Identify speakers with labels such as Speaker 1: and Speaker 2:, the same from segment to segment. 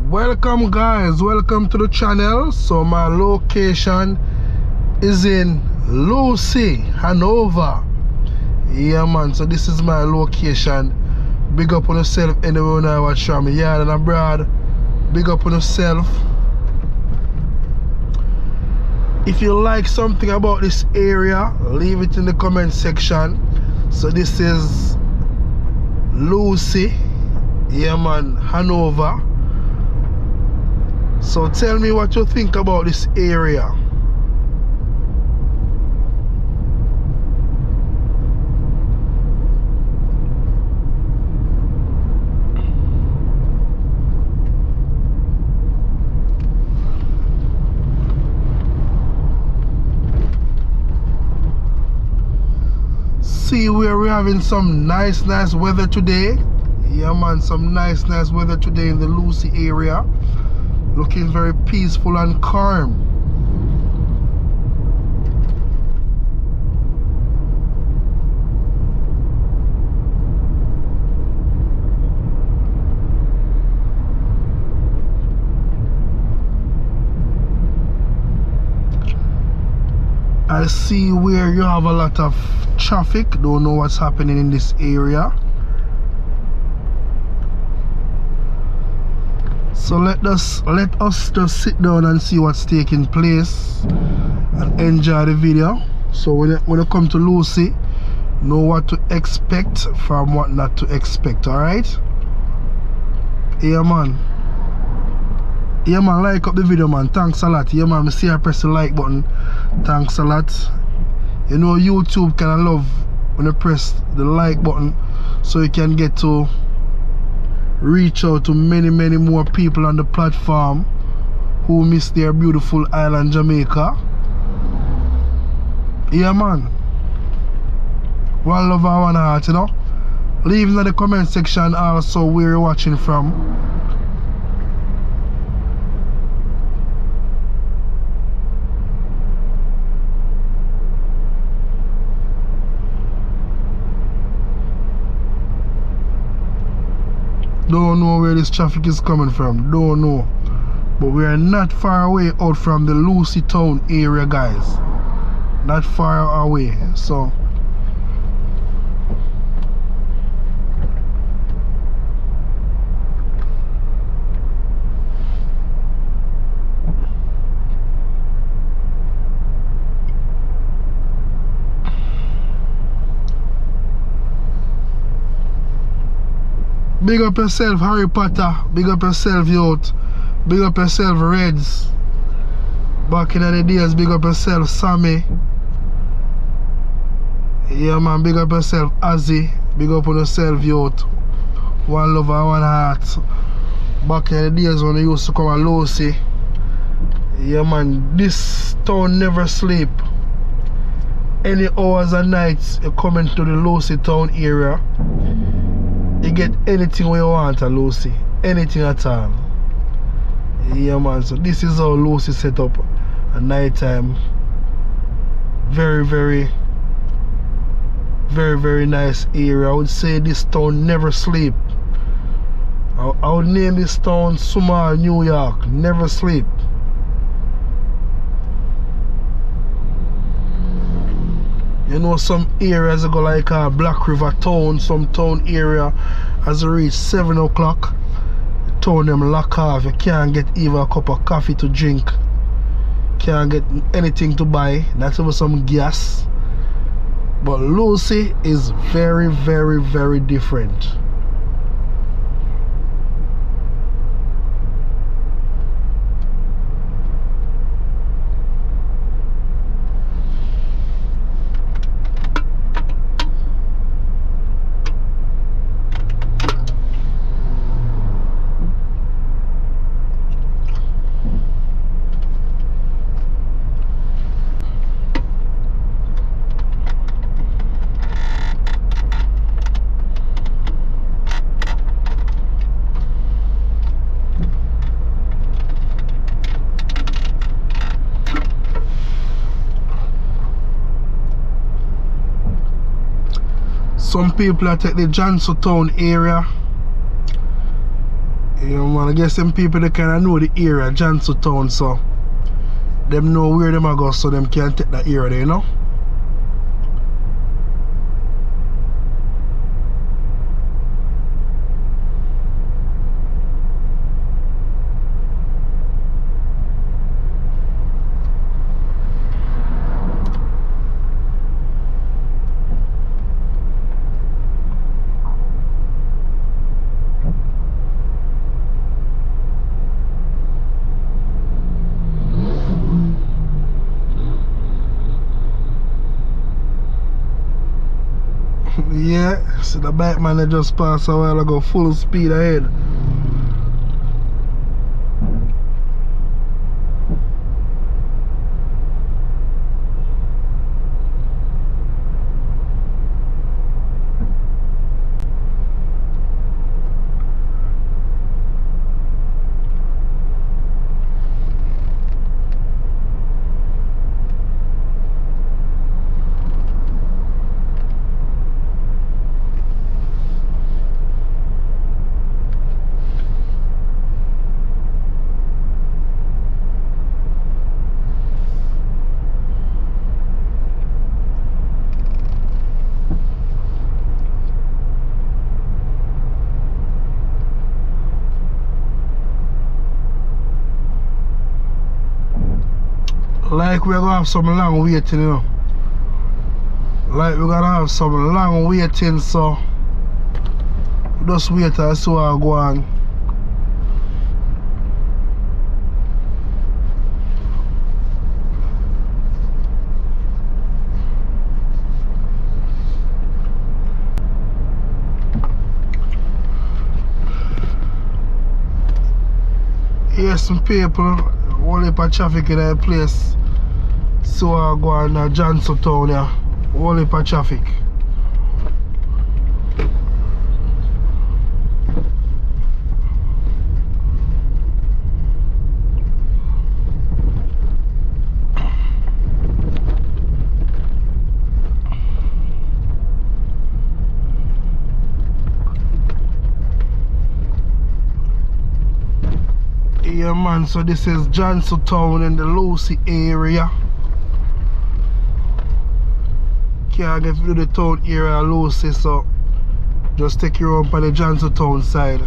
Speaker 1: Welcome guys, welcome to the channel. So my location is in Lucea, Hanover. Yeah man, so this is my location. Big up on yourself anywhere when I watch from yard and abroad. Big up on yourself. If you like something about this area, leave it in the comment section. So this is Lucea, yeah man, Hanover. So tell me what you think about this area. See where we're having some nice weather today. Yeah man, some nice weather today in the Lucea area. Looking very peaceful and calm. I see where you have a lot of traffic. Don't know what's happening in this area. So let us just sit down and see what's taking place and enjoy the video. So when you come to Lucea, know what to expect from what not to expect, alright? Yeah man. Yeah man, like up the video man, thanks a lot. Yeah man, I see I press the like button. Thanks a lot. You know YouTube kinda love when you press the like button so you can get to reach out to many more people on the platform who miss their beautiful island Jamaica. Yeah man, one love and one heart, you know. Leave in the comment section also where you're watching from. Don't know where this traffic is coming from, don't know. But we are not far away out from the Lucea town area guys. Not far away, so. Big up yourself, Harry Potter. Big up yourself, youth. Big up yourself, Reds. Back in the days, big up yourself, Sammy. Yeah man, big up yourself, Azzy. Big up on yourself, youth. One love and one heart. Back in the days when I used to come to Lucea. Yeah man, this town never sleep. Any hours and nights you come into the Lucea town area, you get anything you want at Lucea, anything at all. Yeah man, so this is how Lucea set up at night time. Very nice area. I would say this town never sleep. I would name this town Summer, New York, never sleep. You know some areas go like Black River town, some town area as you reach 7 o'clock, town them lock off. You can't get even a cup of coffee to drink. Can't get anything to buy, not even some gas. But Lucea is very different. Some people are take the Johnson Town area. Yeah, man, I guess them people they kind of know the area, Johnson Town, so them know where them are go, so them can take that area there, you know. Yeah, see the bike man that just passed a while ago, full speed ahead. Like we're gonna have some long waiting, you know. Like we're gonna have some long waiting, so just wait and see what I go on. Yes, some people, whole heap of traffic in that place. So I go on Johnson Town, yeah. Whole heap of traffic. Yeah man, so this is Johnson Town in the Lucea area. Can't get through the town area of Lucea, so just take you around on the Johnson Town side.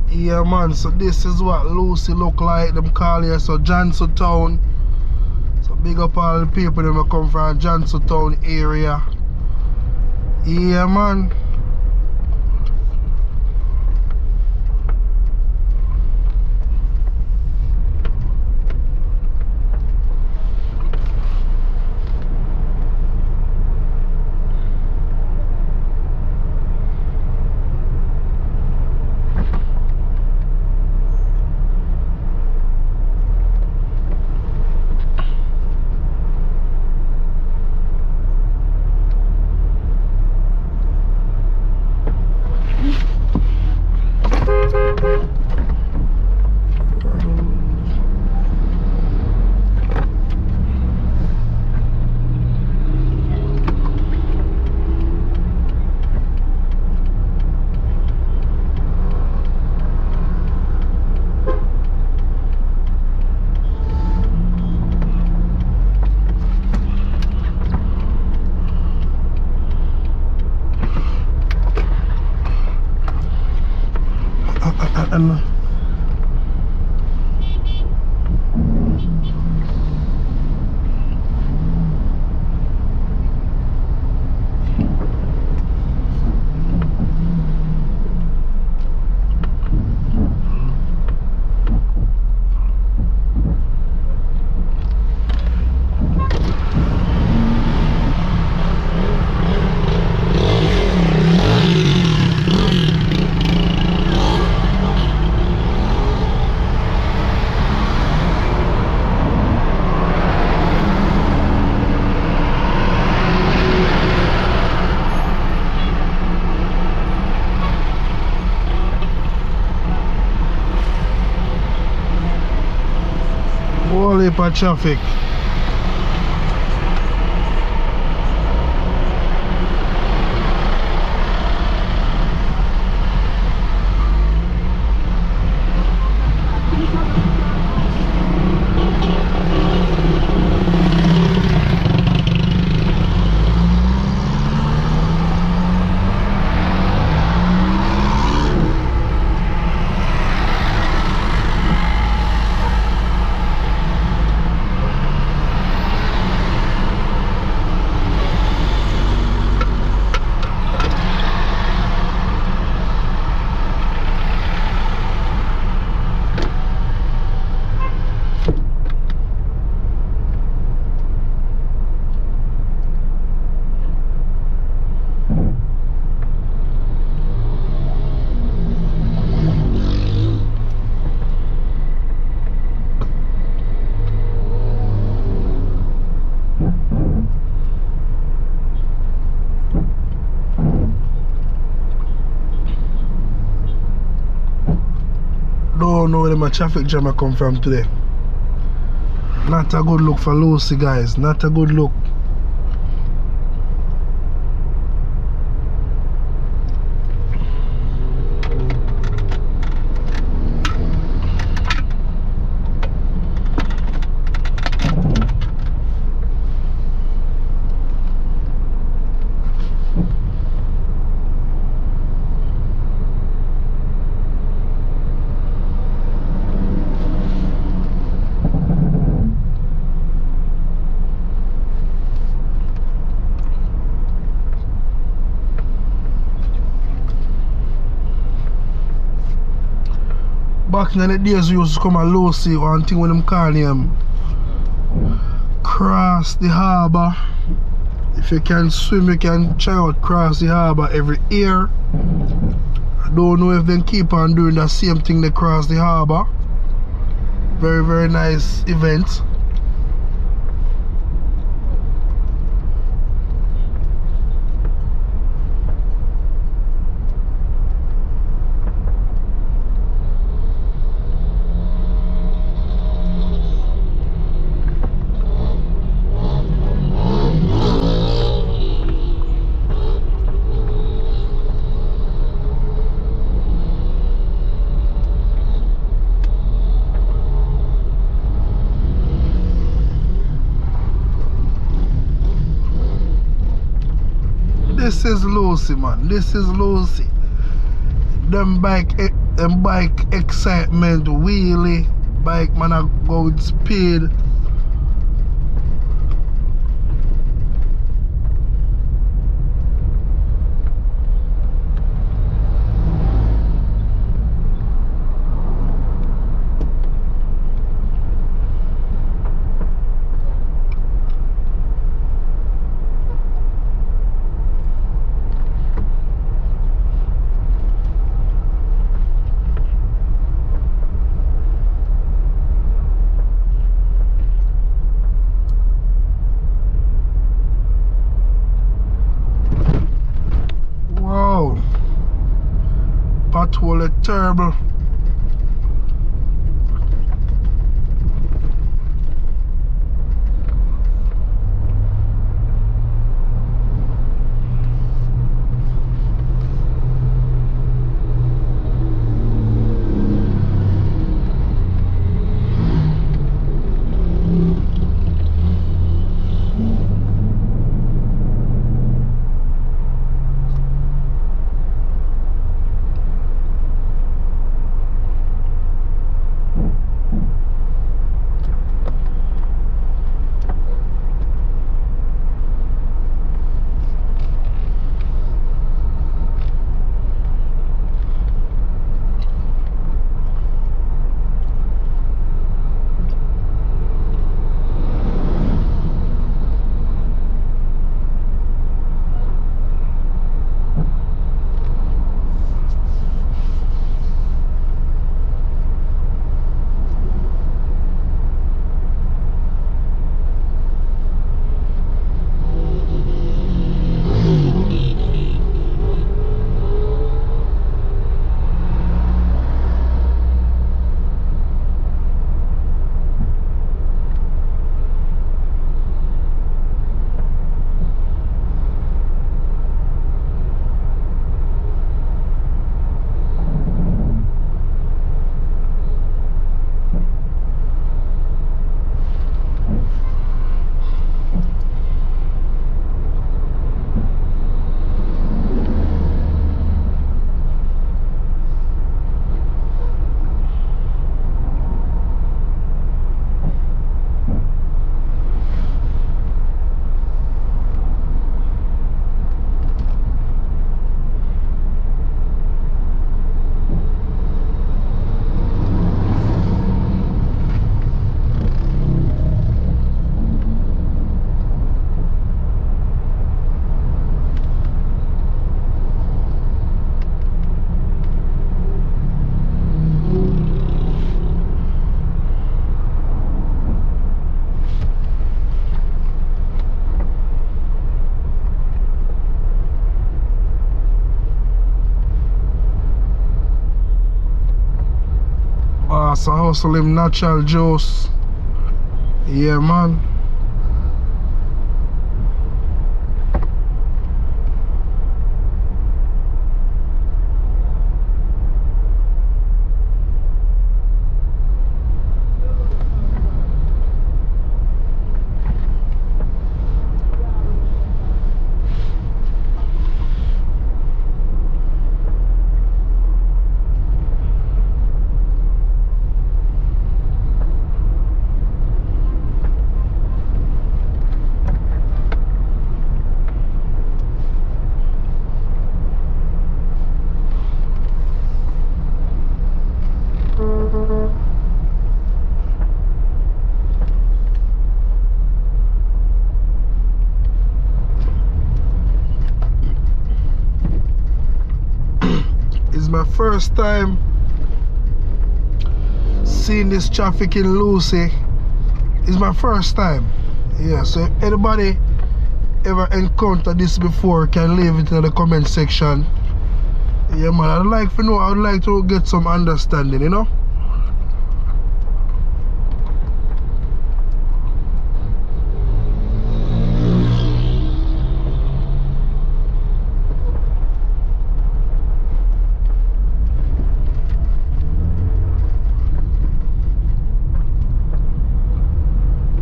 Speaker 1: Yeah man, so this is what Lucea look like, them call here, so Johnson Town. So big up all the people that come from Johnson Town area. Yeah man. And heap of traffic. Don't know where my traffic jam come from today. Not a good look for Lucea, guys. Not a good look. Back in the days we used to come at Lucea, one thing when them call him cross the harbour. If you can swim, you can try out cross the harbour every year. I don't know if they keep on doing the same thing they cross the harbour. Very, very nice event. This is Lucea, man. This is Lucea. Them bike excitement, wheelie, bike man a go with speed. Pothole is terrible. Master hustle him natural juice. Yeah, man. It's my first time seeing this traffic in Lucea. It's my first time. Yeah, so if anybody ever encountered this before, can leave it in the comment section. Yeah, man, I would like to get some understanding, you know.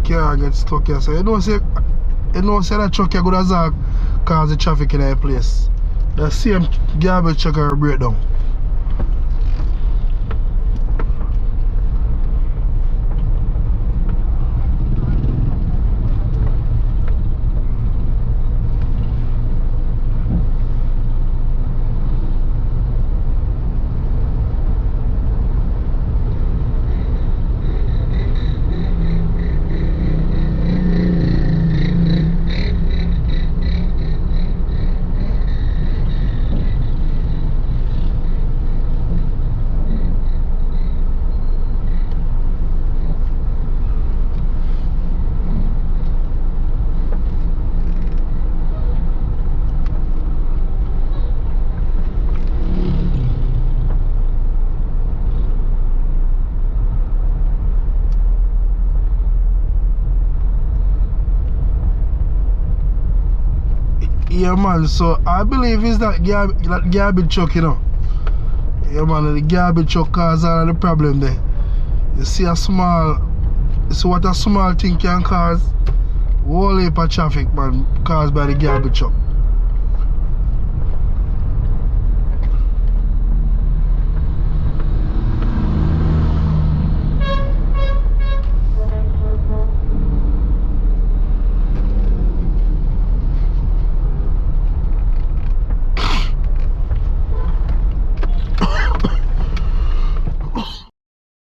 Speaker 1: Car get stuck here, so you know say that truck here good as that cause the traffic in that place. The same garbage truck will break down. Yeah, man, so I believe it's that garbage truck, you know. Yeah, man, the garbage truck cause all of the problem there. You see what a small thing can cause? Whole heap of traffic, man, caused by the garbage truck.